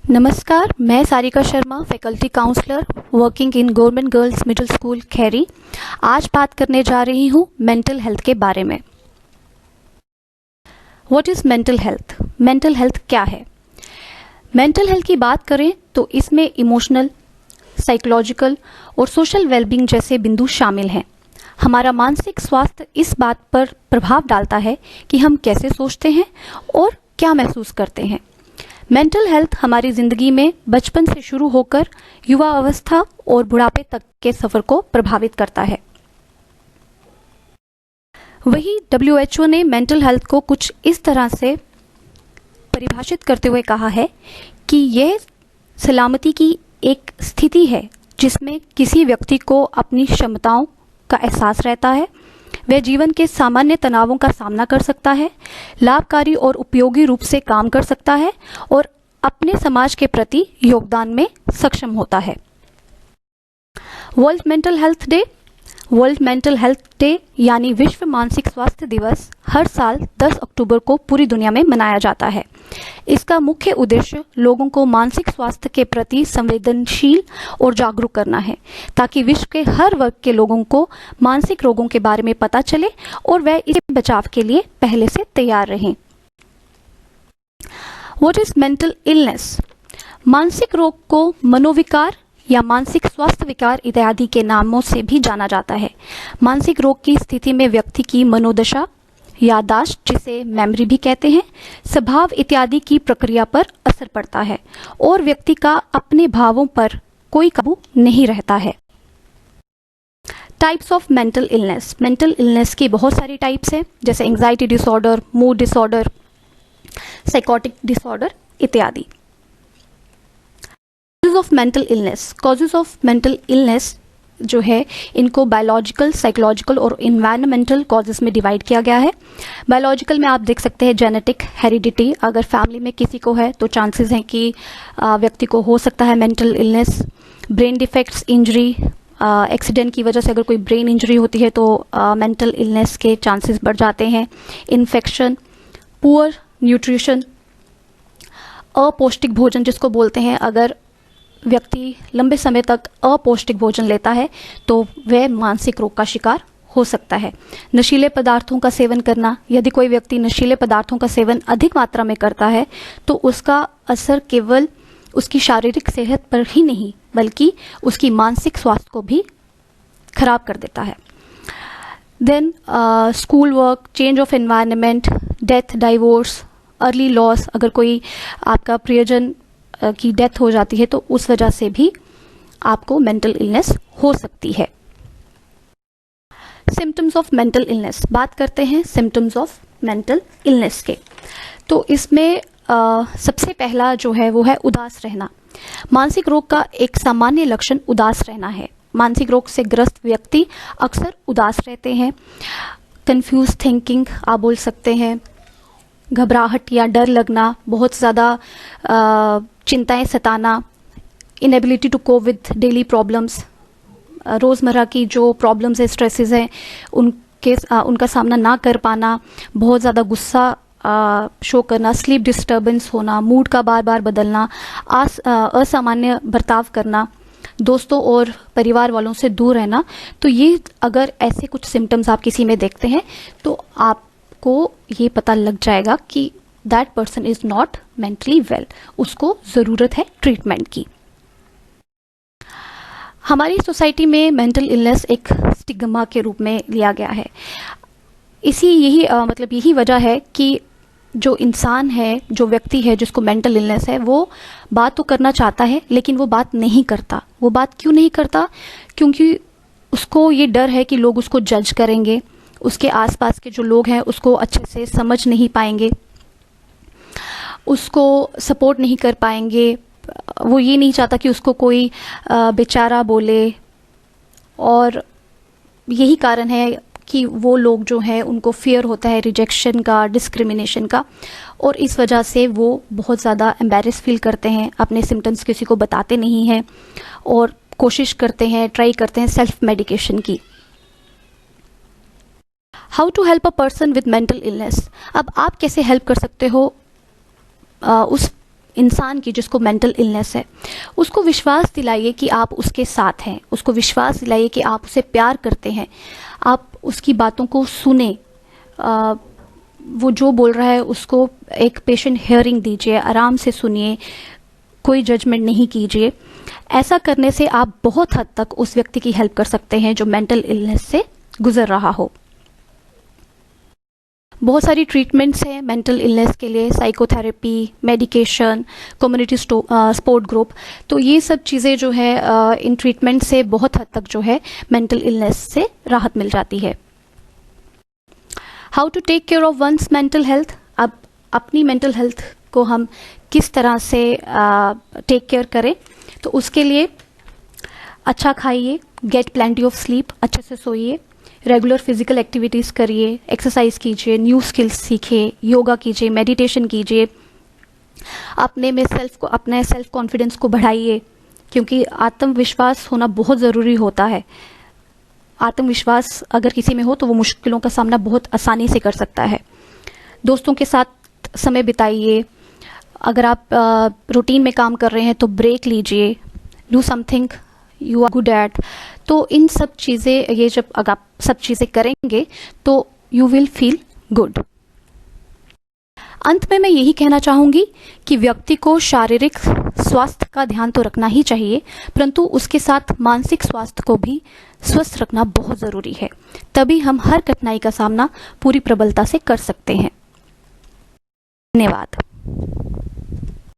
नमस्कार, मैं Sarika Sharma, faculty counsellor working in government girls middle school Khairi. आज बात करने जा रही हूँ मेंटल हेल्थ के बारे में। What is mental health? Mental health क्या है? मेंटल हेल्थ की बात करें तो इसमें इमोशनल, साइकोलॉजिकल और सोशल वेलबींग जैसे बिंदु शामिल हैं। हमारा मानसिक स्वास्थ्य इस बात पर प्रभाव डालता है कि हम कैसे सोचते हैं और क्या महसूस करते हैं। मेंटल हेल्थ हमारी जिंदगी में बचपन से शुरू होकर युवा अवस्था और बुढ़ापे तक के सफर को प्रभावित करता है। वही WHO ने मेंटल हेल्थ को कुछ इस तरह से परिभाषित करते हुए कहा है कि यह सलामती की एक स्थिति है जिसमें किसी व्यक्ति को अपनी क्षमताओं का एहसास रहता है, वह जीवन के सामान्य तनावों का सामना कर सकता है, लाभकारी और उपयोगी रूप से काम कर सकता है और अपने समाज के प्रति योगदान में सक्षम होता है। वर्ल्ड मेंटल हेल्थ डे यानी विश्व मानसिक स्वास्थ्य दिवस हर साल 10 अक्टूबर को पूरी दुनिया में मनाया जाता है। इसका मुख्य उद्देश्य लोगों को मानसिक स्वास्थ्य के प्रति संवेदनशील और जागरूक करना है, ताकि विश्व के हर वर्ग के लोगों को मानसिक रोगों के बारे में पता चले और वह इससे बचाव के लिए पहले से तैयार रहें। What is mental illness? मानसिक रोग को मनोविकार या मानसिक स्वास्थ्य विकार इत्यादि के नामों से भी जाना जाता है। मानसिक रोग की स्थिति में व्यक्ति की मनोदशा, याददाश्त जिसे मेमोरी भी कहते हैं, स्वभाव इत्यादि की प्रक्रिया पर असर पड़ता है और व्यक्ति का अपने भावों पर कोई काबू नहीं रहता है। Types of mental illness. Mental illness की बहुत सारी टाइप्स हैं, जैसे anxiety disorder, mood disorder, psychotic disorder इत्यादि। कॉजेज ऑफ मेंटल इलनेस जो है, इनको बायोलॉजिकल, साइकोलॉजिकल और इन्वायरमेंटल कॉजेज में डिवाइड किया गया है। बायोलॉजिकल में आप देख सकते हैं जेनेटिक, हेरिडिटी, अगर फैमिली में किसी को है तो चांसेस हैं कि व्यक्ति को हो सकता है mental illness. Brain defects, injury, accident की वजह से अगर कोई ब्रेन इंजरी होती है तो मेंटल इलनेस के चांसेस बढ़ जाते हैं। इन्फेक्शन, पुअर न्यूट्रिशन, अपौष्टिक भोजन जिसको बोलते हैं, अगर व्यक्ति लंबे समय तक अपौष्टिक भोजन लेता है तो वह मानसिक रोग का शिकार हो सकता है। नशीले पदार्थों का सेवन करना, यदि कोई व्यक्ति नशीले पदार्थों का सेवन अधिक मात्रा में करता है तो उसका असर केवल उसकी शारीरिक सेहत पर ही नहीं बल्कि उसकी मानसिक स्वास्थ्य को भी खराब कर देता है। Then school work, change of environment, death, divorce, early loss, अगर कोई आपका प्रियजन की डेथ हो जाती है तो उस वजह से भी आपको मेंटल इलनेस हो सकती है। Symptoms of mental illness. बात करते हैं सिम्टम्स ऑफ मेंटल इलनेस के। तो इसमें सबसे पहला जो है वो है उदास रहना। मानसिक रोग का एक सामान्य लक्षण उदास रहना है। मानसिक रोग से ग्रस्त व्यक्ति अक्सर उदास रहते हैं। कंफ्यूज थिंकिंग आप बोल सकते हैं, घबराहट या डर लगना, बहुत ज़्यादा चिंताएं सताना, inability to cope with daily problems, रोज़मर्रा की जो प्रॉब्लम्स है, स्ट्रेसेस हैं, उनका सामना ना कर पाना, बहुत ज़्यादा गुस्सा शो करना, स्लीप डिस्टर्बेंस होना, मूड का बार बार बदलना, असामान्य बर्ताव करना, दोस्तों और परिवार वालों से दूर रहना। तो ये अगर ऐसे कुछ सिम्टम्स आप किसी में देखते हैं तो आपको ये पता लग जाएगा कि that person is not mentally well, उसको ज़रूरत है ट्रीटमेंट की। हमारी सोसाइटी में मेंटल इलनेस एक स्टिग्मा के रूप में लिया गया है। यही वजह है कि जो इंसान है, जो व्यक्ति है जिसको मेंटल इलनेस है, वो बात तो करना चाहता है लेकिन वो बात नहीं करता। वो बात क्यों नहीं करता? क्योंकि उसको ये डर है कि लोग उसको जज करेंगे, उसके आसपास के जो लोग हैं उसको अच्छे से समझ नहीं पाएंगे, उसको सपोर्ट नहीं कर पाएंगे। वो ये नहीं चाहता कि उसको कोई बेचारा बोले, और यही कारण है कि वो लोग जो हैं उनको फियर होता है रिजेक्शन का, डिस्क्रिमिनेशन का, और इस वजह से वो बहुत ज़्यादा एम्बैरेस फील करते हैं, अपने सिम्टम्स किसी को बताते नहीं हैं और कोशिश करते हैं, ट्राई करते हैं सेल्फ मेडिकेशन की। How to help a person with mental illness. अब आप कैसे हेल्प कर सकते हो उस इंसान की जिसको मेंटल इलनेस है, उसको विश्वास दिलाइए कि आप उसके साथ हैं, उसको विश्वास दिलाइए कि आप उसे प्यार करते हैं, आप उसकी बातों को सुने, वो जो बोल रहा है उसको एक पेशेंट हियरिंग दीजिए, आराम से सुनिए, कोई जजमेंट नहीं कीजिए। ऐसा करने से आप बहुत हद तक उस व्यक्ति की हेल्प कर सकते हैं जो मेंटल इलनेस से गुजर रहा हो। बहुत सारी ट्रीटमेंट्स हैं मेंटल इलनेस के लिए, psychotherapy, medication, community support group. तो ये सब चीज़ें जो है इन ट्रीटमेंट से बहुत हद तक जो है मेंटल इलनेस से राहत मिल जाती है। How to take care of one's mental health. अब अपनी मेंटल हेल्थ को हम किस तरह से टेक केयर करें, तो उसके लिए अच्छा खाइए, गेट प्लेंटी ऑफ स्लीप, अच्छे से सोइए, रेगुलर फिजिकल एक्टिविटीज़ करिए, एक्सरसाइज कीजिए, न्यू स्किल्स सीखिए, योगा कीजिए, मेडिटेशन कीजिए, अपने सेल्फ कॉन्फिडेंस को बढ़ाइए, क्योंकि आत्मविश्वास होना बहुत ज़रूरी होता है। आत्मविश्वास अगर किसी में हो तो वो मुश्किलों का सामना बहुत आसानी से कर सकता है। दोस्तों के साथ समय बिताइए, अगर आप रूटीन में काम कर रहे हैं तो ब्रेक लीजिए, do something you are good at. तो इन सब चीज़ें, ये जब अगर आप सब चीज़ें करेंगे तो यू विल फील गुड। अंत में मैं यही कहना चाहूँगी कि व्यक्ति को शारीरिक स्वास्थ्य का ध्यान तो रखना ही चाहिए, परंतु उसके साथ मानसिक स्वास्थ्य को भी स्वस्थ रखना बहुत ज़रूरी है। तभी हम हर कठिनाई का सामना पूरी प्रबलता से कर सकते हैं। धन्यवाद।